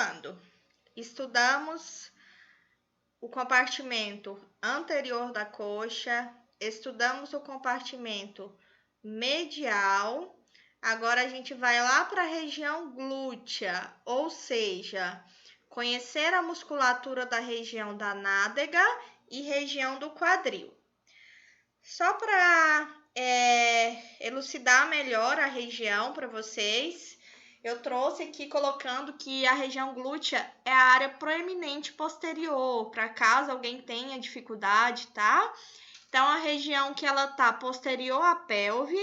Recapitulando, estudamos o compartimento anterior da coxa, estudamos o compartimento medial. Agora a gente vai lá para a região glútea, ou seja, conhecer a musculatura da região da nádega e região do quadril. Só para elucidar melhor a região para vocês, eu trouxe aqui colocando que a região glútea é a área proeminente posterior, para caso alguém tenha dificuldade, tá? Então, a região que ela tá posterior à pelve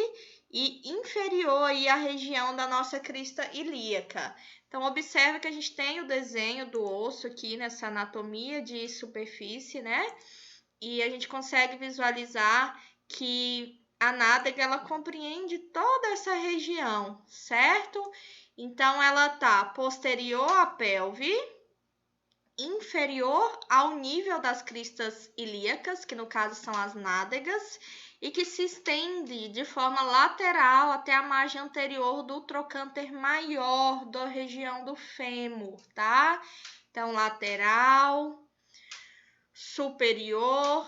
e inferior aí à região da nossa crista ilíaca. Então, observe que a gente tem o desenho do osso aqui nessa anatomia de superfície, né? E a gente consegue visualizar que a nádega ela compreende toda essa região, certo? Então, ela tá posterior à pelve, inferior ao nível das cristas ilíacas, que no caso são as nádegas, e que se estende de forma lateral até a margem anterior do trocânter maior da região do fêmur, tá? Então, lateral, superior,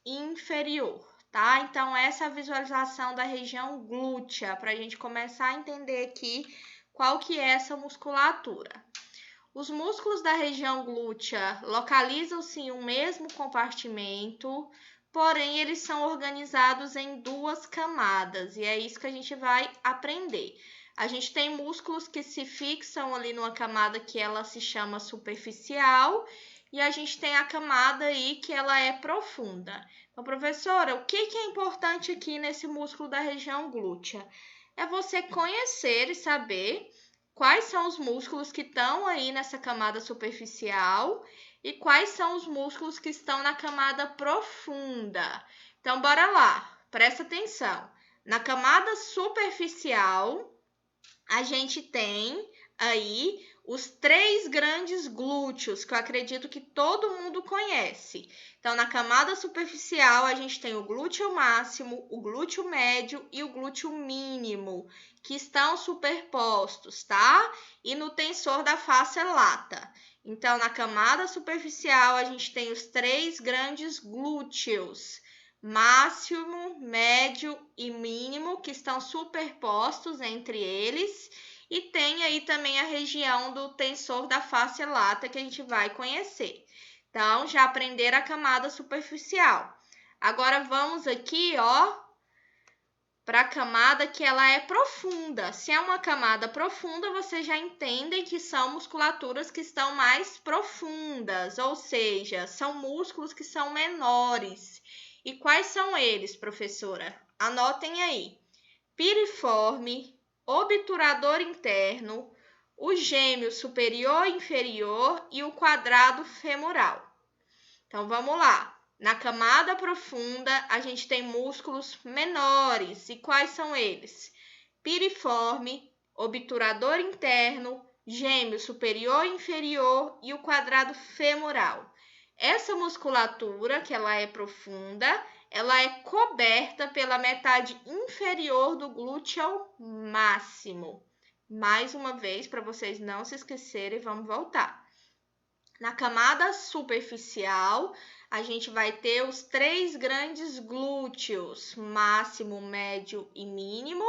inferior, tá? Então, essa é a visualização da região glútea, para a gente começar a entender aqui qual que é essa musculatura. Os músculos da região glútea localizam-se em um mesmo compartimento, porém eles são organizados em duas camadas, e é isso que a gente vai aprender. A gente tem músculos que se fixam ali numa camada que ela se chama superficial, e a gente tem a camada aí que ela é profunda. Então, professora, o que é importante aqui nesse músculo da região glútea? É você conhecer e saber quais são os músculos que estão aí nessa camada superficial e quais são os músculos que estão na camada profunda. Então, bora lá, presta atenção. Na camada superficial, a gente tem aí os três grandes glúteos, que eu acredito que todo mundo conhece. Então, na camada superficial, a gente tem o glúteo máximo, o glúteo médio e o glúteo mínimo, que estão superpostos, tá? E no tensor da face lata. Então, na camada superficial, a gente tem os três grandes glúteos, máximo, médio e mínimo, que estão superpostos entre eles. E tem aí também a região do tensor da face lata, que a gente vai conhecer. Então, já aprenderam a camada superficial. Agora, vamos aqui, ó, para a camada que ela é profunda. Se é uma camada profunda, vocês já entendem que são musculaturas que estão mais profundas, ou seja, são músculos que são menores. E quais são eles, professora? Anotem aí. Piriforme, obturador interno, o gêmeo superior e inferior e o quadrado femoral. Então, vamos lá. Na camada profunda, a gente tem músculos menores. E quais são eles? Piriforme, obturador interno, gêmeo superior e inferior e o quadrado femoral. Essa musculatura, que ela é profunda, ela é coberta pela metade inferior do glúteo máximo. Mais uma vez, para vocês não se esquecerem, vamos voltar. Na camada superficial, a gente vai ter os três grandes glúteos, máximo, médio e mínimo,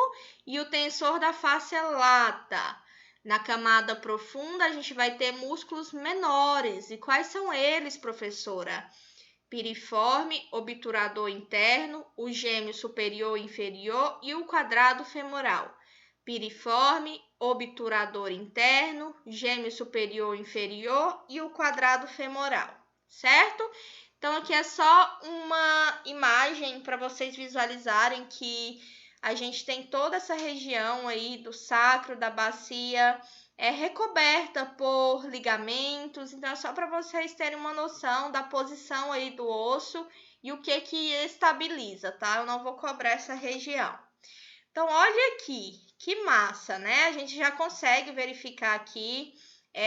e o tensor da face lata. Na camada profunda, a gente vai ter músculos menores. E quais são eles, professora? Piriforme, obturador interno, o gêmeo superior e inferior e o quadrado femoral. Piriforme, obturador interno, gêmeo superior e inferior e o quadrado femoral, certo? Então, aqui é só uma imagem para vocês visualizarem que a gente tem toda essa região aí do sacro, da bacia, recoberta por ligamentos. Então, é só para vocês terem uma noção da posição aí do osso e o que estabiliza, tá? Eu não vou cobrar essa região. Então, olha aqui, que massa, né? A gente já consegue verificar aqui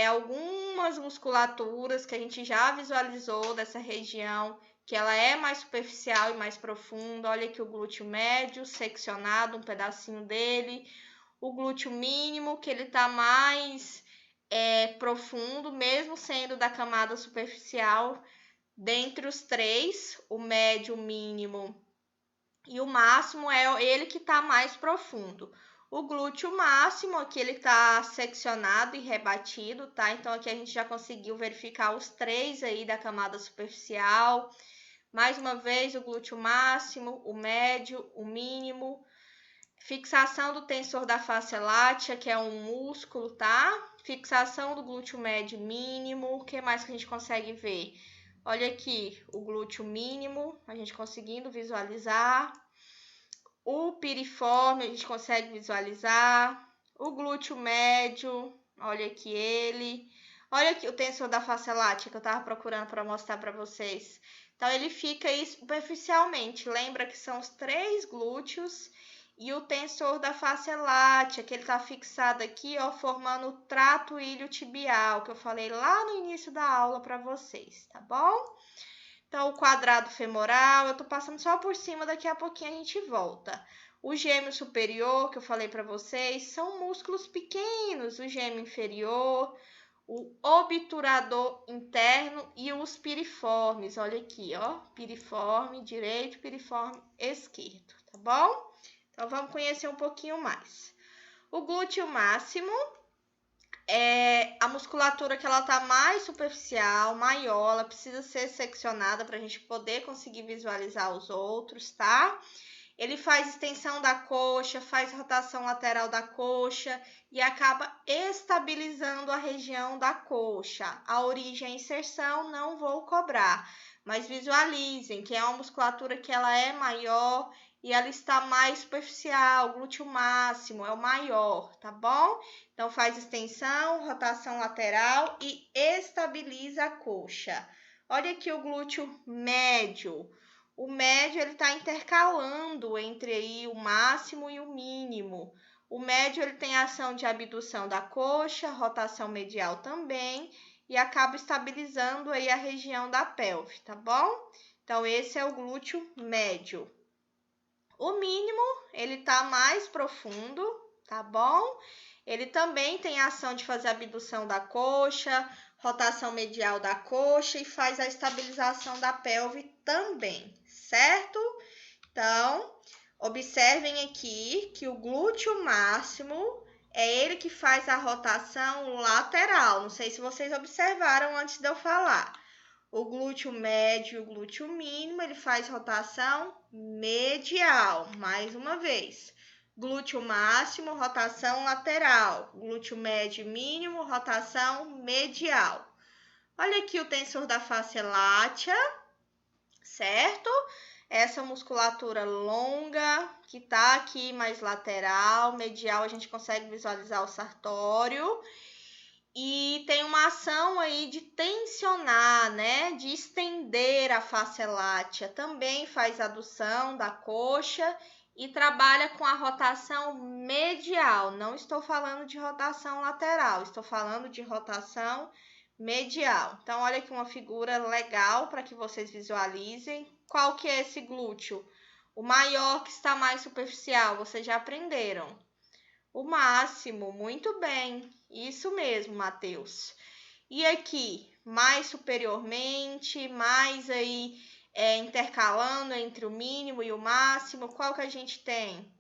algumas musculaturas que a gente já visualizou dessa região, que ela é mais superficial e mais profunda. Olha aqui o glúteo médio, seccionado, um pedacinho dele. O glúteo mínimo, que ele tá mais profundo, mesmo sendo da camada superficial. Dentre os três, o médio, o mínimo e o máximo é ele que está mais profundo. O glúteo máximo, aqui ele está seccionado e rebatido, tá? Então, aqui a gente já conseguiu verificar os três aí da camada superficial. Mais uma vez, o glúteo máximo, o médio, o mínimo. Fixação do tensor da fáscia látea, que é um músculo, tá? Fixação do glúteo médio mínimo. O que mais que a gente consegue ver? Olha aqui, o glúteo mínimo, a gente conseguindo visualizar. O piriforme, a gente consegue visualizar. O glúteo médio, olha aqui ele. Olha aqui o tensor da fáscia látea que eu estava procurando para mostrar para vocês. Então, ele fica aí superficialmente. Lembra que são os três glúteos e o tensor da fáscia látea, que ele está fixado aqui, ó, formando o trato iliotibial, que eu falei lá no início da aula para vocês, tá bom? Então, o quadrado femoral, eu tô passando só por cima, daqui a pouquinho a gente volta. O gêmeo superior, que eu falei para vocês, são músculos pequenos. O gêmeo inferior, o obturador interno e os piriformes. Olha aqui, ó, piriforme direito, piriforme esquerdo, tá bom? Então, vamos conhecer um pouquinho mais. O glúteo máximo é a musculatura que ela tá mais superficial, maior, ela precisa ser seccionada para a gente poder conseguir visualizar os outros, tá? Ele faz extensão da coxa, faz rotação lateral da coxa e acaba estabilizando a região da coxa. A origem e inserção não vou cobrar, mas visualizem que é uma musculatura que ela é maior e ela está mais superficial, o glúteo máximo é o maior, tá bom? Então, faz extensão, rotação lateral e estabiliza a coxa. Olha aqui o glúteo médio. O médio ele está intercalando entre aí o máximo e o mínimo. O médio ele tem ação de abdução da coxa, rotação medial também e acaba estabilizando aí a região da pelve, tá bom? Então, esse é o glúteo médio. O mínimo, ele tá mais profundo, tá bom? Ele também tem a ação de fazer a abdução da coxa, rotação medial da coxa e faz a estabilização da pelve também, certo? Então, observem aqui que o glúteo máximo é ele que faz a rotação lateral. Não sei se vocês observaram antes de eu falar. O glúteo médio e o glúteo mínimo, ele faz rotação medial. Mais uma vez. Glúteo máximo, rotação lateral. Glúteo médio e mínimo, rotação medial. Olha aqui o tensor da fáscia látea, certo? Essa musculatura longa, que tá aqui mais lateral, medial, a gente consegue visualizar o sartório. E tem uma ação aí de tensionar, né? De estender a fáscia látea. Também faz adução da coxa e trabalha com a rotação medial. Não estou falando de rotação lateral, estou falando de rotação medial. Então, olha aqui uma figura legal para que vocês visualizem. Qual que é esse glúteo? O maior que está mais superficial, vocês já aprenderam. O máximo, muito bem. Isso mesmo, Matheus. E aqui, mais superiormente, mais aí intercalando entre o mínimo e o máximo, qual que a gente tem?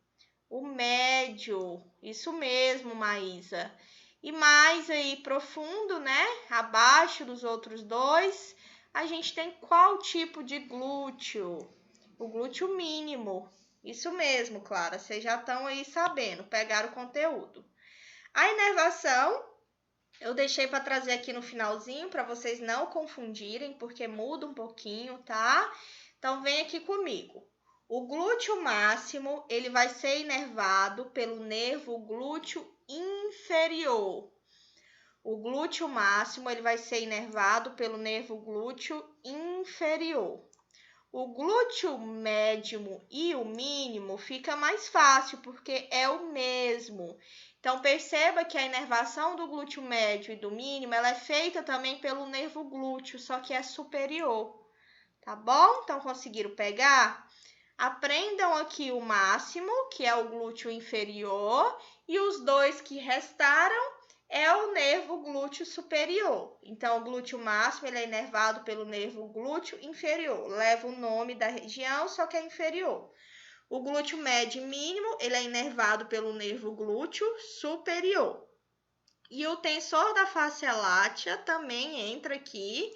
O médio. Isso mesmo, Maísa. E mais aí profundo, né? Abaixo dos outros dois, a gente tem qual tipo de glúteo? O glúteo mínimo. Isso mesmo, Clara, vocês já estão aí sabendo, pegaram o conteúdo. A inervação, eu deixei para trazer aqui no finalzinho, para vocês não confundirem, porque muda um pouquinho, tá? Então, vem aqui comigo. O glúteo máximo, ele vai ser inervado pelo nervo glúteo inferior. O glúteo máximo, ele vai ser inervado pelo nervo glúteo inferior. O glúteo médio e o mínimo fica mais fácil, porque é o mesmo. Então, perceba que a inervação do glúteo médio e do mínimo, ela é feita também pelo nervo glúteo, só que é superior, tá bom? Então, conseguiram pegar? Aprendam aqui o máximo, que é o glúteo inferior, e os dois que restaram é o nervo glúteo superior. Então, o glúteo máximo ele é inervado pelo nervo glúteo inferior. Leva o nome da região, só que é inferior. O glúteo médio e mínimo ele é inervado pelo nervo glúteo superior. E o tensor da fáscia látea também entra aqui,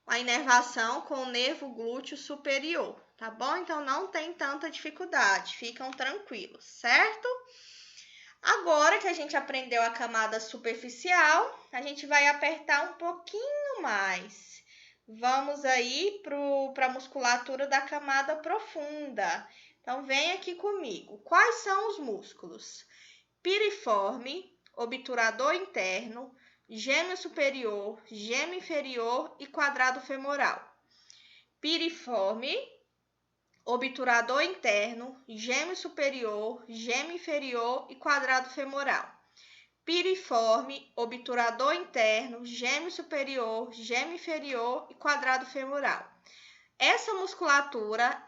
a inervação com o nervo glúteo superior, tá bom? Então, não tem tanta dificuldade, ficam tranquilos, certo? Agora que a gente aprendeu a camada superficial, a gente vai apertar um pouquinho mais. Vamos aí para a musculatura da camada profunda. Então, vem aqui comigo. Quais são os músculos? Piriforme, obturador interno, gêmeo superior, gêmeo inferior e quadrado femoral. Piriforme, obturador interno, gêmeo superior, gêmeo inferior e quadrado femoral. Piriforme, obturador interno, gêmeo superior, gêmeo inferior e quadrado femoral. Essa musculatura,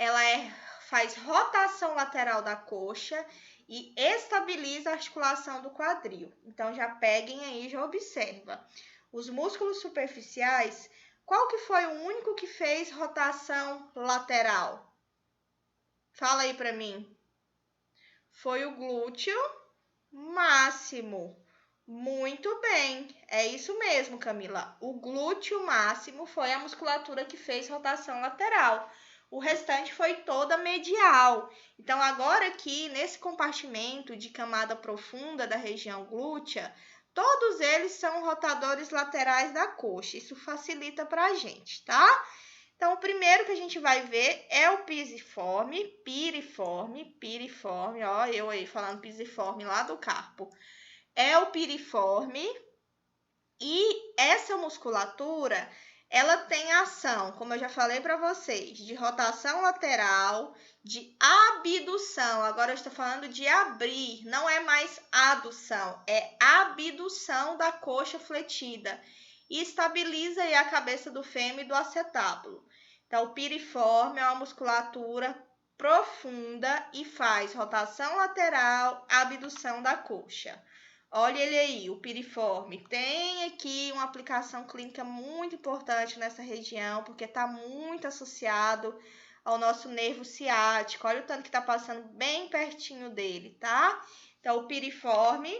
faz rotação lateral da coxa e estabiliza a articulação do quadril. Então, já peguem aí, já observa. Os músculos superficiais, qual que foi o único que fez rotação lateral? Fala aí para mim. Foi o glúteo máximo. Muito bem, é isso mesmo, Camila. O glúteo máximo foi a musculatura que fez rotação lateral. O restante foi toda medial. Então, agora aqui, nesse compartimento de camada profunda da região glútea, todos eles são rotadores laterais da coxa. Isso facilita para a gente, tá? Então, o primeiro que a gente vai ver é o piriforme, ó, eu aí falando piriforme lá do carpo. É o piriforme e essa musculatura, ela tem ação, como eu já falei para vocês, de rotação lateral, de abdução. Agora eu estou falando de abrir, não é mais adução, é abdução da coxa fletida. E estabiliza aí a cabeça do fêmur e do acetábulo. Então, o piriforme é uma musculatura profunda e faz rotação lateral, abdução da coxa. Olha ele aí, o piriforme. Tem aqui uma aplicação clínica muito importante nessa região, porque está muito associado ao nosso nervo ciático. Olha o tanto que está passando bem pertinho dele, tá? Então, o piriforme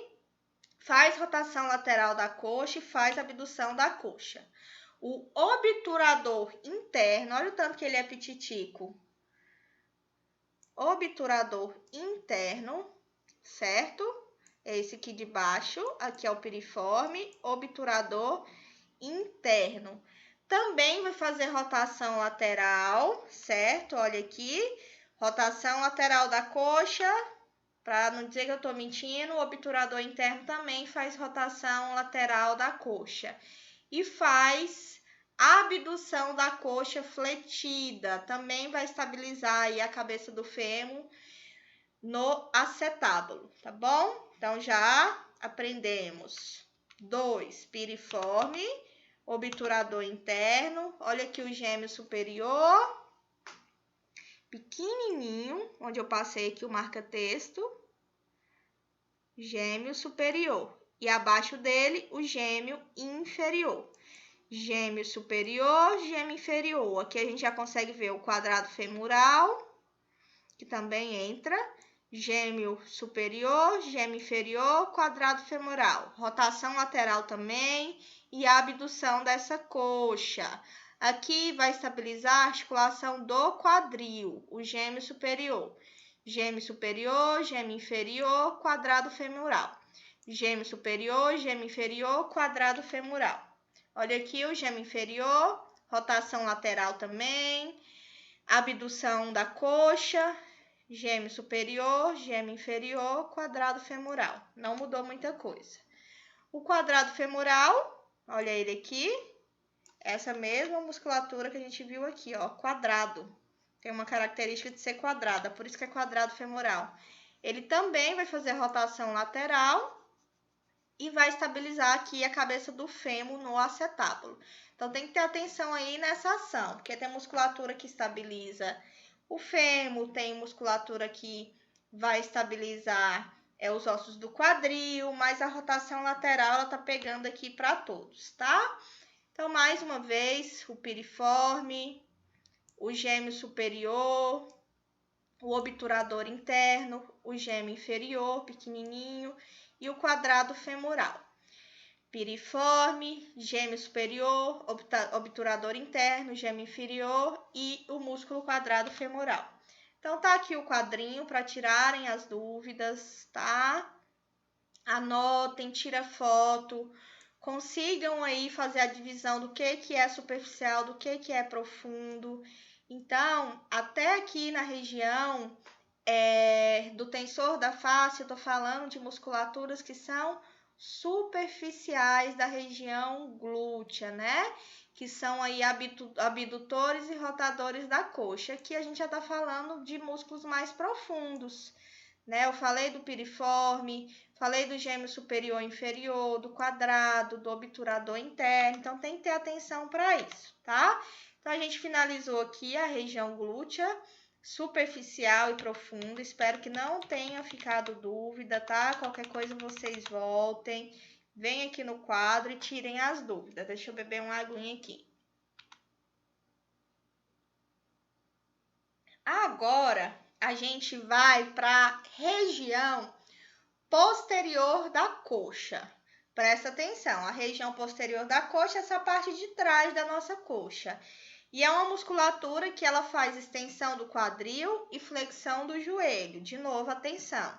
faz rotação lateral da coxa e faz abdução da coxa. O obturador interno, olha o tanto que ele é pititico. Obturador interno, certo? Esse aqui de baixo, aqui é o piriforme, obturador interno. Também vai fazer rotação lateral, certo? Olha aqui, rotação lateral da coxa. Para não dizer que eu estou mentindo, o obturador interno também faz rotação lateral da coxa. E faz abdução da coxa fletida. Também vai estabilizar aí a cabeça do fêmur no acetábulo, tá bom? Então, já aprendemos. 2, piriforme, obturador interno. Olha aqui o gêmeo superior. Pequenininho, onde eu passei aqui o marca-texto, gêmeo superior. E abaixo dele, o gêmeo inferior. Gêmeo superior, gêmeo inferior. Aqui a gente já consegue ver o quadrado femoral, que também entra. Gêmeo superior, gêmeo inferior, quadrado femoral. Rotação lateral também e abdução dessa coxa. Aqui vai estabilizar a articulação do quadril, o gêmeo superior. Gêmeo superior, gêmeo inferior, quadrado femoral. Gêmeo superior, gêmeo inferior, quadrado femoral. Olha aqui o gêmeo inferior, rotação lateral também, abdução da coxa, gêmeo superior, gêmeo inferior, quadrado femoral. Não mudou muita coisa. O quadrado femoral, olha ele aqui. Essa mesma musculatura que a gente viu aqui, ó, quadrado. Tem uma característica de ser quadrada, por isso que é quadrado femoral. Ele também vai fazer rotação lateral e vai estabilizar aqui a cabeça do fêmur no acetábulo. Então, tem que ter atenção aí nessa ação, porque tem musculatura que estabiliza o fêmur, tem musculatura que vai estabilizar os ossos do quadril, mas a rotação lateral ela tá pegando aqui para todos, tá? Então, mais uma vez, o piriforme, o gêmeo superior, o obturador interno, o gêmeo inferior, pequenininho, e o quadrado femoral. Piriforme, gêmeo superior, obturador interno, gêmeo inferior e o músculo quadrado femoral. Então, tá aqui o quadrinho para tirarem as dúvidas, tá? Anotem, tira foto, consigam aí fazer a divisão do que é superficial, do que é profundo. Então, até aqui na região do tensor da face, eu tô falando de musculaturas que são superficiais da região glútea, né? Que são aí abdutores e rotadores da coxa. Aqui a gente já tá falando de músculos mais profundos, né? Eu falei do piriforme, falei do gêmeo superior e inferior, do quadrado, do obturador interno. Então, tem que ter atenção para isso, tá? Então, a gente finalizou aqui a região glútea, superficial e profunda. Espero que não tenha ficado dúvida, tá? Qualquer coisa vocês voltem, venham aqui no quadro e tirem as dúvidas. Deixa eu beber uma aguinha aqui. Agora, a gente vai para a região posterior da coxa. Presta atenção, a região posterior da coxa é essa parte de trás da nossa coxa. E é uma musculatura que ela faz extensão do quadril e flexão do joelho. De novo, atenção.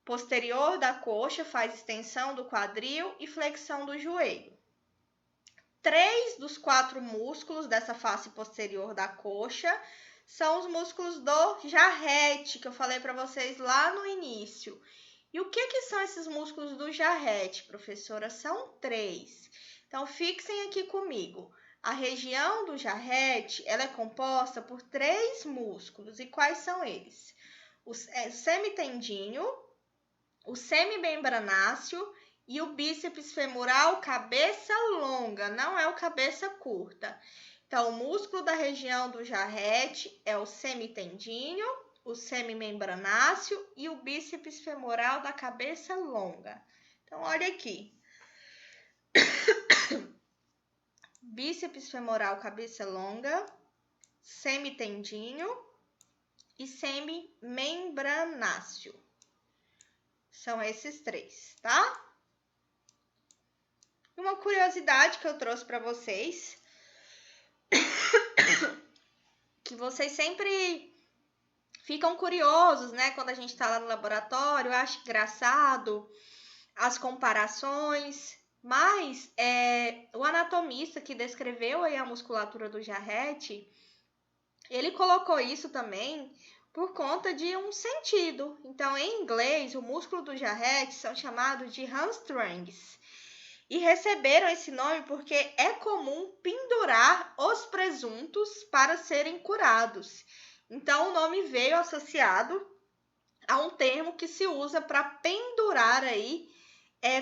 Posterior da coxa faz extensão do quadril e flexão do joelho. 3 dos 4 músculos dessa face posterior da coxa são os músculos do jarrete, que eu falei para vocês lá no início. E o que são esses músculos do jarrete, professora? São 3. Então, fixem aqui comigo. A região do jarrete ela é composta por 3 músculos. E quais são eles? O semitendíneo, o semimembranáceo e o bíceps femoral cabeça longa, não é o cabeça curta. Então, o músculo da região do jarrete é o semitendíneo, o semimembranáceo e o bíceps femoral da cabeça longa. Então, olha aqui. Bíceps femoral, cabeça longa, semitendíneo e semimembranáceo. São esses 3, tá? Uma curiosidade que eu trouxe para vocês, que vocês sempre ficam curiosos, né? Quando a gente está lá no laboratório, acho engraçado as comparações, mas o anatomista que descreveu aí a musculatura do jarrete, ele colocou isso também por conta de um sentido. Então, em inglês, o músculo do jarrete são chamados de hamstrings. E receberam esse nome porque é comum pendurar os presuntos para serem curados. Então, o nome veio associado a um termo que se usa para pendurar aí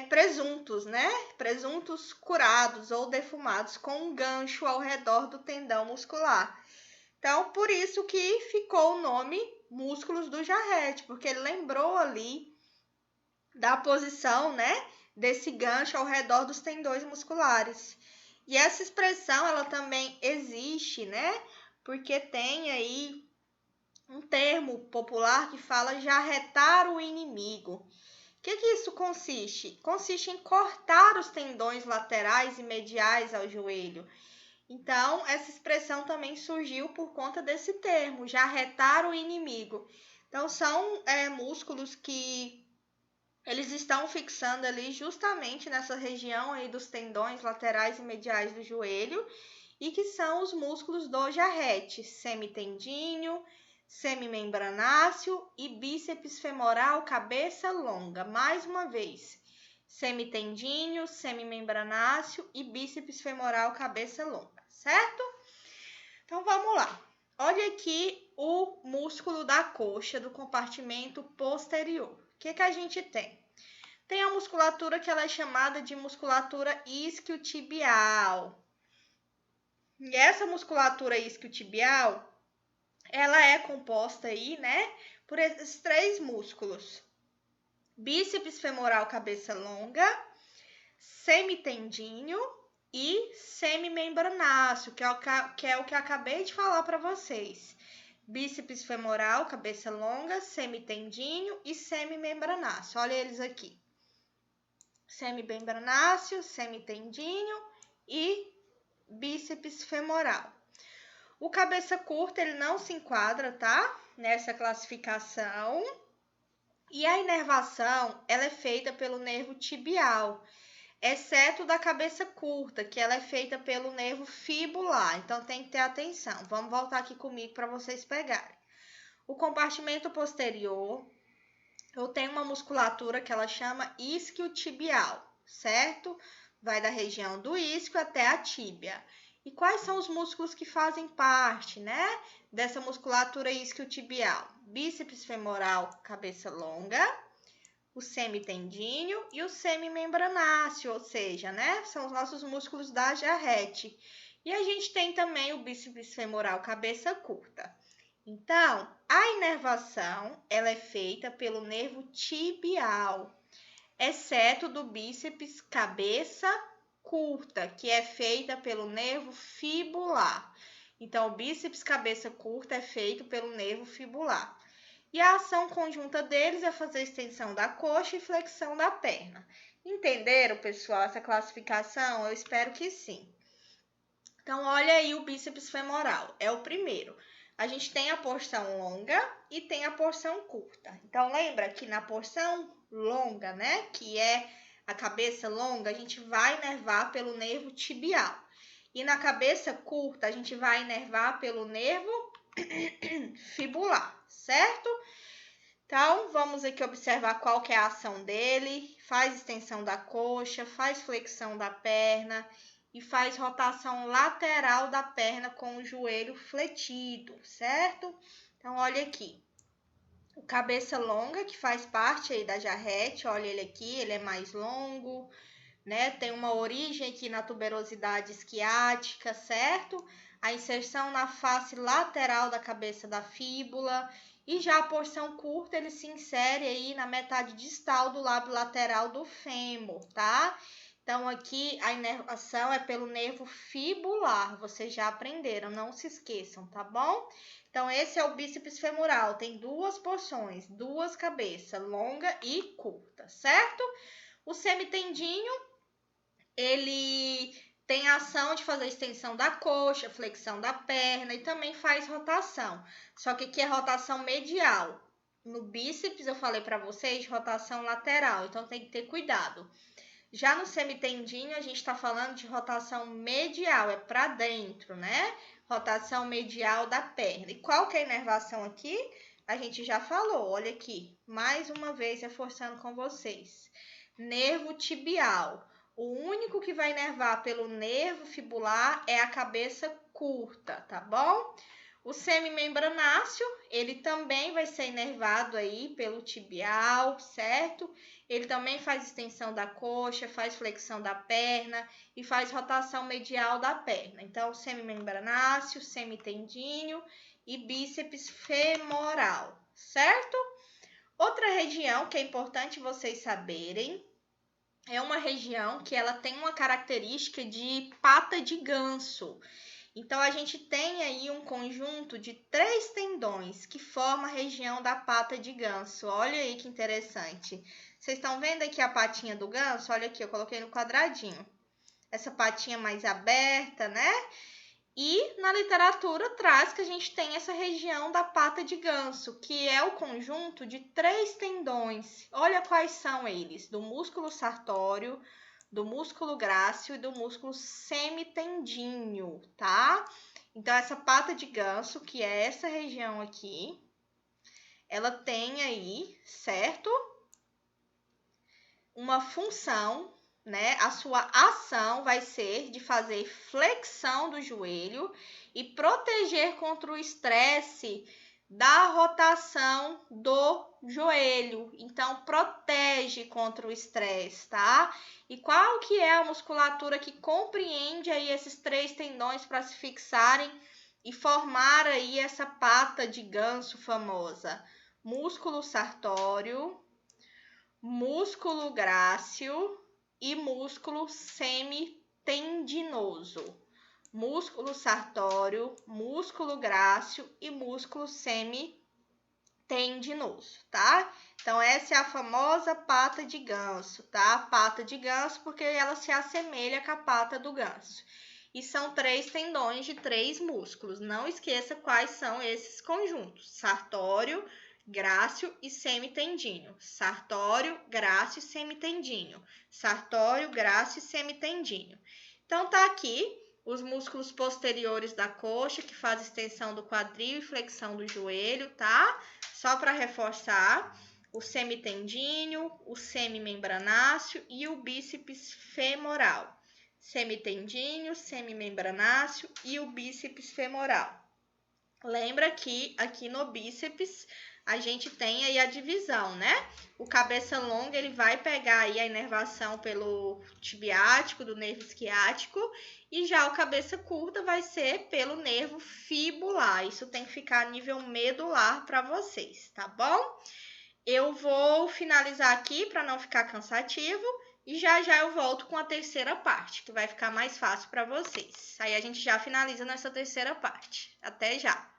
presuntos, né? Presuntos curados ou defumados com um gancho ao redor do tendão muscular. Então, por isso que ficou o nome músculos do jarrete, porque ele lembrou ali da posição, né, desse gancho ao redor dos tendões musculares. E essa expressão, ela também existe, né, porque tem aí um termo popular que fala jarretar o inimigo. O que isso consiste? Consiste em cortar os tendões laterais e mediais ao joelho. Então, essa expressão também surgiu por conta desse termo, jarretar o inimigo. Então, são músculos que eles estão fixando ali justamente nessa região aí dos tendões laterais e mediais do joelho e que são os músculos do jarrete, semitendíneo, semimembranáceo e bíceps femoral cabeça longa. Mais uma vez, semitendíneo, semimembranáceo e bíceps femoral cabeça longa, certo? Então, vamos lá. Olha aqui o músculo da coxa do compartimento posterior. O que a gente tem? Tem a musculatura que ela é chamada de musculatura isquiotibial. E essa musculatura isquiotibial, ela é composta aí, né, por esses 3 músculos. bíceps femoral cabeça longa, semitendíneo e semimembranáceo, que é o que eu acabei de falar para vocês. Bíceps femoral, cabeça longa, semitendíneo e semimembranáceo. Olha eles aqui. Semimembranáceo, semitendíneo e bíceps femoral. O cabeça curta, ele não se enquadra, tá? Nessa classificação. E a inervação, ela é feita pelo nervo tibial, exceto da cabeça curta, que ela é feita pelo nervo fibular. Então, tem que ter atenção. Vamos voltar aqui comigo para vocês pegarem. O compartimento posterior, eu tenho uma musculatura que ela chama isquiotibial, certo? Vai da região do isquio até a tíbia. E quais são os músculos que fazem parte, né, dessa musculatura isquiotibial? Bíceps femoral, cabeça longa, o semitendíneo e o semimembranáceo, ou seja, né, são os nossos músculos da jarrete. E a gente tem também o bíceps femoral, cabeça curta. Então, a inervação, ela é feita pelo nervo tibial, exceto do bíceps cabeça curta, que é feita pelo nervo fibular. Então, o bíceps cabeça curta é feito pelo nervo fibular. E a ação conjunta deles é fazer extensão da coxa e flexão da perna. Entenderam, pessoal, essa classificação? Eu espero que sim. Então, olha aí o bíceps femoral, é o primeiro. A gente tem a porção longa e tem a porção curta. Então, lembra que na porção longa, né, que é a cabeça longa, a gente vai inervar pelo nervo tibial. E na cabeça curta, a gente vai inervar pelo nervo fibular, certo? Então, vamos aqui observar qual que é a ação dele. Faz extensão da coxa, faz flexão da perna e faz rotação lateral da perna com o joelho fletido, certo? Então, olha aqui. O cabeça longa, que faz parte aí da jarrete, olha ele aqui, ele é mais longo, né? Tem uma origem aqui na tuberosidade isquiática, certo? A inserção na face lateral da cabeça da fíbula. E já a porção curta, ele se insere aí na metade distal do lábio lateral do fêmur, tá? Então, aqui a inervação é pelo nervo fibular, vocês já aprenderam, não se esqueçam, tá bom? Então, esse é o bíceps femoral, tem duas porções, duas cabeças, longa e curta, certo? O semitendíneo, ele tem a ação de fazer extensão da coxa, flexão da perna e também faz rotação. Só que aqui é rotação medial. No bíceps, eu falei para vocês, rotação lateral, então tem que ter cuidado. Já no semitendíneo, a gente está falando de rotação medial, é para dentro, né? Rotação medial da perna. E qual que é a inervação aqui? A gente já falou, olha aqui, mais uma vez reforçando com vocês. Nervo tibial. O único que vai inervar pelo nervo fibular é a cabeça curta, tá bom? O semimembranáceo, ele também vai ser inervado aí pelo tibial, certo? Ele também faz extensão da coxa, faz flexão da perna e faz rotação medial da perna. Então, semimembranáceo, semitendíneo e bíceps femoral, certo? Outra região que é importante vocês saberem é uma região que ela tem uma característica de pata de ganso. Então, a gente tem aí um conjunto de 3 tendões que forma a região da pata de ganso. Olha aí que interessante. Vocês estão vendo aqui a patinha do ganso? Olha aqui, eu coloquei no quadradinho. Essa patinha mais aberta, né? E na literatura traz que a gente tem essa região da pata de ganso, que é o conjunto de 3 tendões. Olha quais são eles: do músculo sartório, do músculo grácil e do músculo semitendíneo, tá? Então, essa pata de ganso, que é essa região aqui, ela tem aí, certo? Uma função, né? A sua ação vai ser de fazer flexão do joelho e proteger contra o estresse da rotação do joelho. Então, protege contra o estresse, tá? E qual que é a musculatura que compreende aí esses 3 tendões para se fixarem e formar aí essa pata de ganso famosa? Músculo sartório, músculo grácil e músculo semitendinoso. Músculo sartório, músculo grácil e músculo semitendinoso, tá? Então, essa é a famosa pata de ganso, tá? Pata de ganso porque ela se assemelha com a pata do ganso. E são 3 tendões de 3 músculos. Não esqueça quais são esses conjuntos: sartório, grácil e semitendíneo. Sartório, grácil e semitendíneo. Sartório, grácil e semitendíneo. Então, tá aqui os músculos posteriores da coxa, que faz extensão do quadril e flexão do joelho, tá? Só para reforçar, o semitendíneo, o semimembranáceo e o bíceps femoral. Semitendíneo, semimembranáceo e o bíceps femoral. Lembra que aqui no bíceps a gente tem aí a divisão, né? O cabeça longa, ele vai pegar aí a inervação pelo tibiático, do nervo isquiático, e já o cabeça curta vai ser pelo nervo fibular. Isso tem que ficar a nível medular para vocês, tá bom? Eu vou finalizar aqui para não ficar cansativo e já eu volto com a terceira parte, que vai ficar mais fácil para vocês. Aí a gente já finaliza nessa terceira parte. Até já!